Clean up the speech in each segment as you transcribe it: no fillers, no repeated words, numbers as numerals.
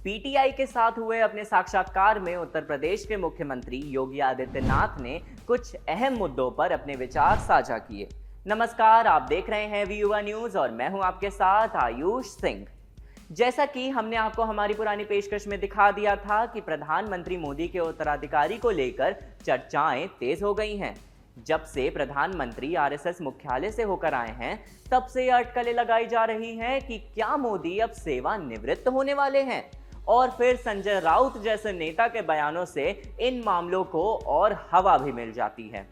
PTI के साथ हुए अपने साक्षात्कार में उत्तर प्रदेश के मुख्यमंत्री योगी आदित्यनाथ ने कुछ अहम मुद्दों पर अपने विचार साझा किए। नमस्कार, आप देख रहे हैं वी युवा न्यूज और मैं हूं आपके साथ आयुष सिंह। जैसा कि हमने आपको हमारी पुरानी पेशकश में दिखा दिया था कि प्रधानमंत्री मोदी के उत्तराधिकारी को लेकर चर्चाएं तेज हो गई हैं। जब से प्रधानमंत्री आरएसएस मुख्यालय से होकर आए हैं, तब से यह अटकलें लगाई जा रही हैं कि क्या मोदी अब सेवानिवृत्त होने वाले हैं। और फिर संजय राउत जैसे नेता के बयानों से इन मामलों को और हवा भी मिल जाती है।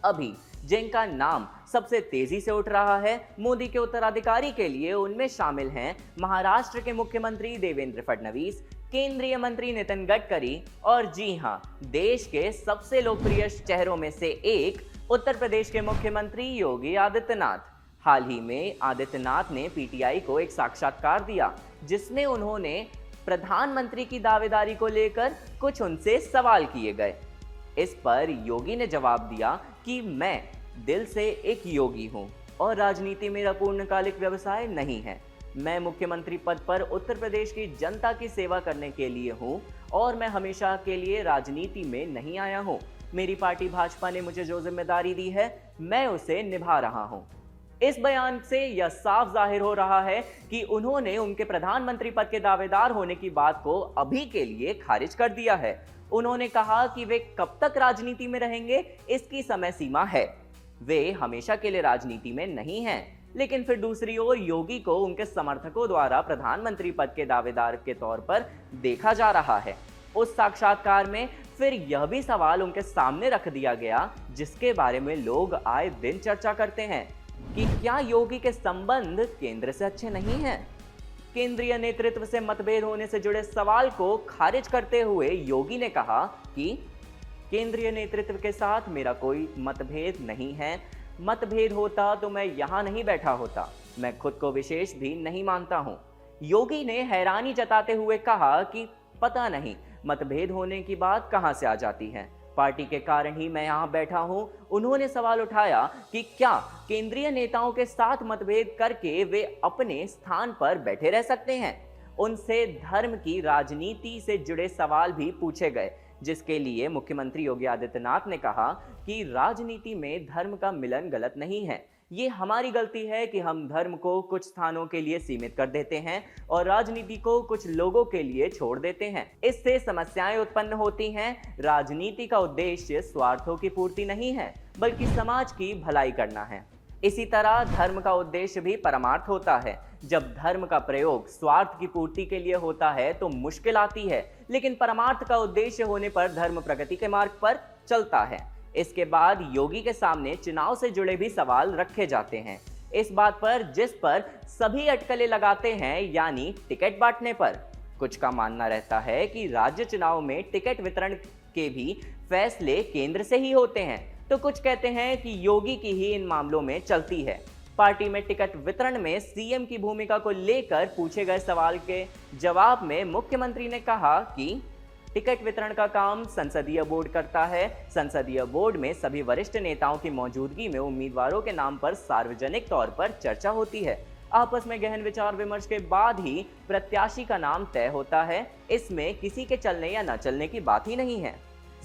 अभी जिनका नाम सबसे तेजी से उठ रहा है मोदी के उत्तराधिकारी के लिए, उनमें शामिल हैं महाराष्ट्र के मुख्यमंत्री देवेंद्र फडणवीस, केंद्रीय मंत्री नितिन गडकरी और जी हां, देश के सबसे लोकप्रिय चेहरों में से एक उत्तर प्रदेश के मुख्यमंत्री योगी आदित्यनाथ। हाल ही में आदित्यनाथ ने पीटीआई को एक साक्षात्कार दिया, जिसमें उन्होंने प्रधानमंत्री की दावेदारी को लेकर कुछ उनसे सवाल किए गए। इस पर योगी ने जवाब दिया कि मैं दिल से एक योगी हूं और राजनीति मेरा पूर्णकालिक व्यवसाय नहीं है। मैं मुख्यमंत्री पद पर उत्तर प्रदेश की जनता की सेवा करने के लिए हूं और मैं हमेशा के लिए राजनीति में नहीं आया हूं। मेरी पार्टी भाजपा ने मुझे जो जिम्मेदारी दी है, मैं उसे निभा रहा हूं। इस बयान से यह साफ जाहिर हो रहा है कि उन्होंने उनके प्रधानमंत्री पद के दावेदार होने की बात को अभी के लिए खारिज कर दिया है। उन्होंने कहा कि वे कब तक राजनीति में रहेंगे, इसकी समय सीमा है। वे हमेशा के लिए राजनीति में नहीं हैं। लेकिन फिर दूसरी ओर योगी को उनके समर्थकों द्वारा प्रधानमंत्री पद के दावेदार के तौर पर देखा जा रहा है। उस साक्षात्कार में फिर यह भी सवाल उनके सामने रख दिया गया, जिसके बारे में लोग आए दिन चर्चा करते हैं कि क्या योगी के संबंध केंद्र से अच्छे नहीं हैं। केंद्रीय नेतृत्व से मतभेद होने से जुड़े सवाल को खारिज करते हुए योगी ने कहा कि केंद्रीय नेतृत्व के साथ मेरा कोई मतभेद नहीं है। मतभेद होता तो मैं यहां नहीं बैठा होता। मैं खुद को विशेष भी नहीं मानता हूं। योगी ने हैरानी जताते हुए कहा कि पता नहीं मतभेद होने की बात कहां से आ जाती है। पार्टी के कारण ही मैं यहां बैठा हूं। उन्होंने सवाल उठाया कि क्या केंद्रीय नेताओं के साथ मतभेद करके वे अपने स्थान पर बैठे रह सकते हैं। उनसे धर्म की राजनीति से जुड़े सवाल भी पूछे गए, जिसके लिए मुख्यमंत्री योगी आदित्यनाथ ने कहा कि राजनीति में धर्म का मिलन गलत नहीं है। ये हमारी गलती है कि हम धर्म को कुछ स्थानों के लिए सीमित कर देते हैं और राजनीति को कुछ लोगों के लिए छोड़ देते हैं। इससे समस्याएं उत्पन्न होती हैं। राजनीति का उद्देश्य स्वार्थों की पूर्ति नहीं है, बल्कि समाज की भलाई करना है। इसी तरह धर्म का उद्देश्य भी परमार्थ होता है। जब धर्म का प्रयोग स्वार्थ की पूर्ति के लिए होता है तो मुश्किल आती है, लेकिन परमार्थ का उद्देश्य होने पर धर्म प्रगति के मार्ग पर चलता है। इसके बाद योगी के सामने चुनाव से जुड़े भी सवाल रखे जाते हैं। इस बात पर जिस पर सभी अटकलें लगाते हैं, यानी टिकट बांटने पर। कुछ का मानना रहता है कि राज्य चुनाव में टिकट वितरण के भी फैसले केंद्र से ही होते हैं, तो कुछ कहते हैं कि योगी की ही इन मामलों में चलती है। पार्टी में टिकट वितरण में सीएम की भूमिका को लेकर पूछे गए सवाल के जवाब में मुख्यमंत्री ने कहा कि टिकट वितरण का काम संसदीय बोर्ड करता है। संसदीय बोर्ड में सभी वरिष्ठ नेताओं की मौजूदगी में उम्मीदवारों के नाम पर सार्वजनिक तौर पर चर्चा होती है। आपस में गहन विचार विमर्श के बाद ही प्रत्याशी का नाम तय होता है। इसमें किसी के चलने या न चलने की बात ही नहीं है।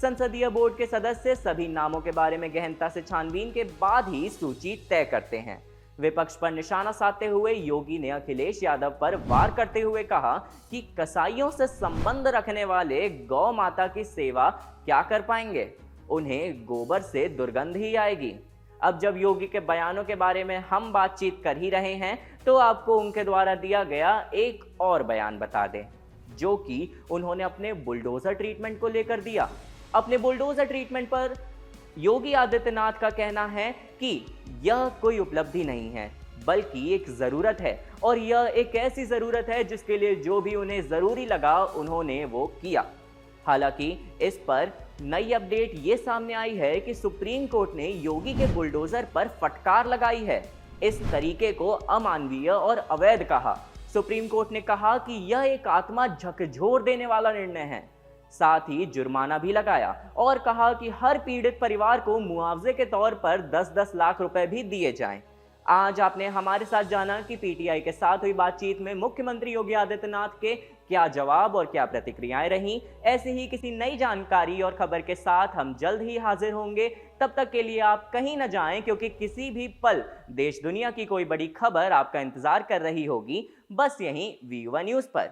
संसदीय बोर्ड के सदस्य सभी नामों के बारे में गहनता से छानबीन के बाद ही सूची तय करते हैं। विपक्ष पर निशाना साधते हुए योगी ने अखिलेश यादव पर वार करते हुए कहा कि कसाईयों से संबंध रखने वाले गौ माता की सेवा क्या कर पाएंगे, उन्हें गोबर से दुर्गंध ही आएगी। अब जब योगी के बयानों के बारे में हम बातचीत कर ही रहे हैं, तो आपको उनके द्वारा दिया गया एक और बयान बता दें, जो कि उन्होंने अपने बुलडोजर ट्रीटमेंट को लेकर दिया। अपने बुलडोजर ट्रीटमेंट पर योगी आदित्यनाथ का कहना है कि यह कोई उपलब्धि नहीं है, बल्कि एक जरूरत है और यह एक ऐसी जरूरत है जिसके लिए जो भी उन्हें जरूरी लगा उन्होंने वो किया। हालांकि इस पर नई अपडेट ये सामने आई है कि सुप्रीम कोर्ट ने योगी के बुलडोजर पर फटकार लगाई है। इस तरीके को अमानवीय और अवैध कहा। सुप्रीम कोर्ट ने कहा कि यह एक आत्मा झकझोर देने वाला निर्णय है। साथ ही जुर्माना भी लगाया और कहा कि हर पीड़ित परिवार को मुआवजे के तौर पर 10-10 लाख रुपए भी दिए जाएं। आज आपने हमारे साथ जाना कि पीटीआई के साथ हुई बातचीत में मुख्यमंत्री योगी आदित्यनाथ के क्या जवाब और क्या प्रतिक्रियाएं रहीं। ऐसी ही किसी नई जानकारी और खबर के साथ हम जल्द ही हाजिर होंगे। तब तक के लिए आप कहीं न जाएं, क्योंकि किसी भी पल देश दुनिया की कोई बड़ी खबर आपका इंतजार कर रही होगी, बस यहीं वी न्यूज़ पर।